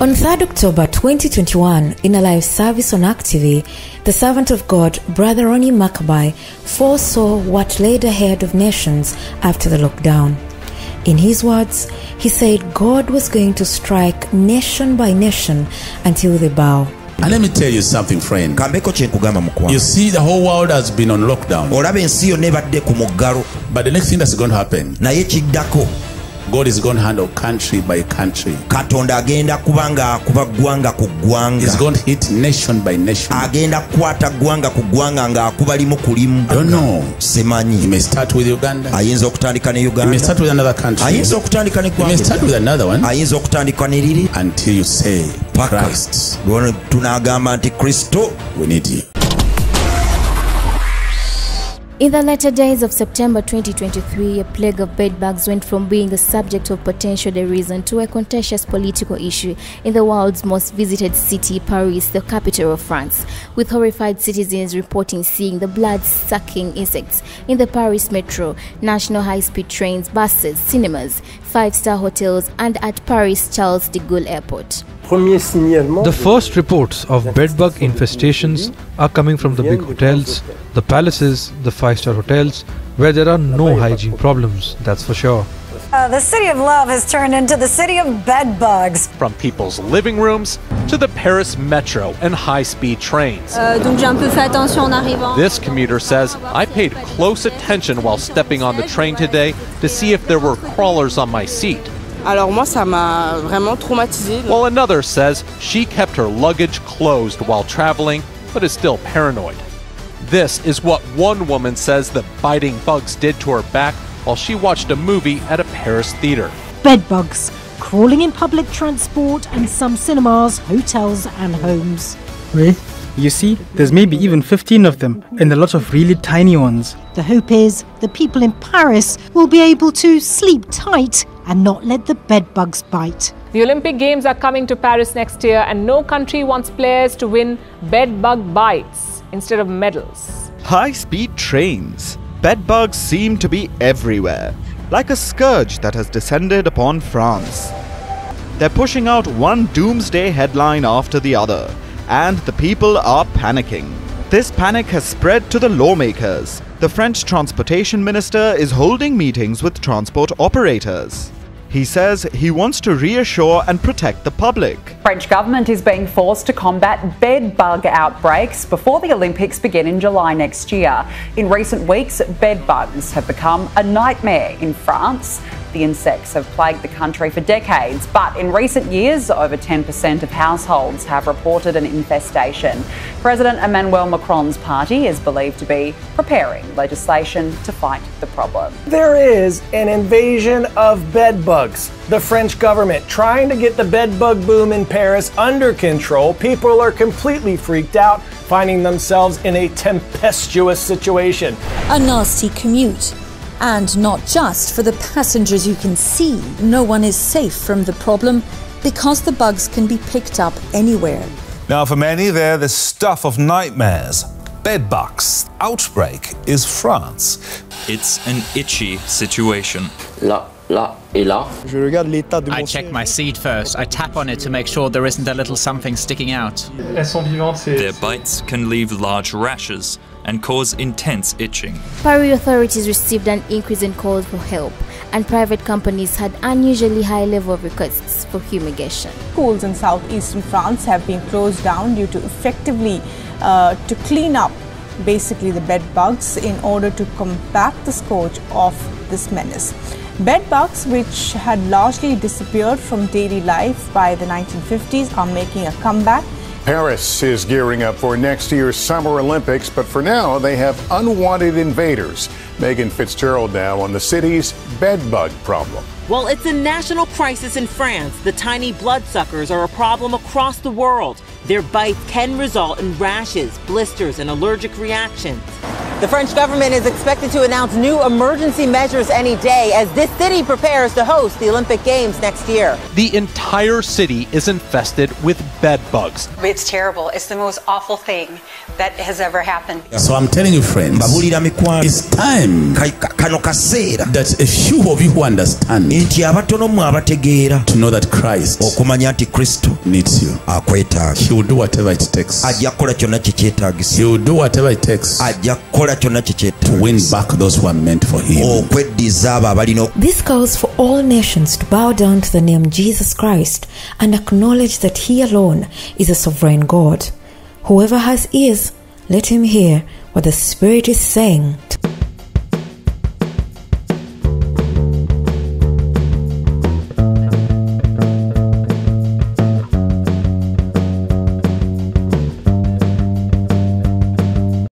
On 3rd October 2021, in a live service on ARK TV, the servant of God, Bro Ronnie Makabai, foresaw what laid ahead of nations after the lockdown. In his words, he said God was going to strike nation by nation until they bow. And let me tell you something, friend. You see, the whole world has been on lockdown. But the next thing that's going to happen, God is going to handle country by country. He's going to hit nation by nation. I don't know. He may start with Uganda. He may start with another country. He may start with another one. Until you say, Christ, we need you. In the latter days of September 2023, a plague of bedbugs went from being the subject of potential derision to a contentious political issue in the world's most visited city, Paris, the capital of France, with horrified citizens reporting seeing the blood-sucking insects in the Paris metro, national high-speed trains, buses, cinemas, five-star hotels, and at Paris Charles de Gaulle Airport. The first reports of bedbug infestations are coming from the big hotels, the palaces, the five-star hotels, where there are no hygiene problems, that's for sure. The city of love has turned into the city of bedbugs. From people's living rooms to the Paris metro and high-speed trains. This commuter says, I paid close attention while stepping on the train today to see if there were crawlers on my seat. While another says she kept her luggage closed while traveling, but is still paranoid. This is what one woman says the biting bugs did to her back while she watched a movie at a Paris theater. Bedbugs crawling in public transport and some cinemas, hotels and homes. Wait, you see, there's maybe even 15 of them and a lot of really tiny ones. The hope is the people in Paris will be able to sleep tight and not let the bedbugs bite. The Olympic Games are coming to Paris next year, and no country wants players to win bedbug bites instead of medals. High-speed trains. Bedbugs seem to be everywhere, like a scourge that has descended upon France. They're pushing out one doomsday headline after the other, and the people are panicking. This panic has spread to the lawmakers. The French transportation minister is holding meetings with transport operators. He says he wants to reassure and protect the public. French government is being forced to combat bedbug outbreaks before the Olympics begin in July next year. In recent weeks, bedbugs have become a nightmare in France. The insects have plagued the country for decades, but in recent years, over 10% of households have reported an infestation. President Emmanuel Macron's party is believed to be preparing legislation to fight the problem. There is an invasion of bedbugs. The French government trying to get the bedbug boom in Paris under control. People are completely freaked out, finding themselves in a tempestuous situation. A nasty commute. And not just for the passengers you can see. No one is safe from the problem because the bugs can be picked up anywhere. Now for many, they're the stuff of nightmares. Bedbugs outbreak is France. It's an itchy situation. I check my seat first. I tap on it to make sure there isn't a little something sticking out. Their bites can leave large rashes and cause intense itching. Paris authorities received an increase in calls for help, and private companies had unusually high level of requests for fumigation. Schools in southeastern France have been closed down due to effectively to clean up basically the bed bugs in order to combat the scourge of this menace. Bed bugs, which had largely disappeared from daily life by the 1950s, are making a comeback. Paris is gearing up for next year's Summer Olympics, but for now they have unwanted invaders. Megan Fitzgerald now on the city's bedbug problem. Well, it's a national crisis in France. The tiny bloodsuckers are a problem across the world. Their bites can result in rashes, blisters, and allergic reactions. The French government is expected to announce new emergency measures any day as this city prepares to host the Olympic Games next year. The entire city is infested with bed bugs. It's terrible. It's the most awful thing. that has ever happened. So I'm telling you, friends, it's time that a few of you who understand to know that Christ needs you. He will do whatever it takes. He will do whatever it takes to win back those who are meant for him. This calls for all nations to bow down to the name Jesus Christ and acknowledge that he alone is a sovereign God. Whoever has ears, let him hear what the Spirit is saying to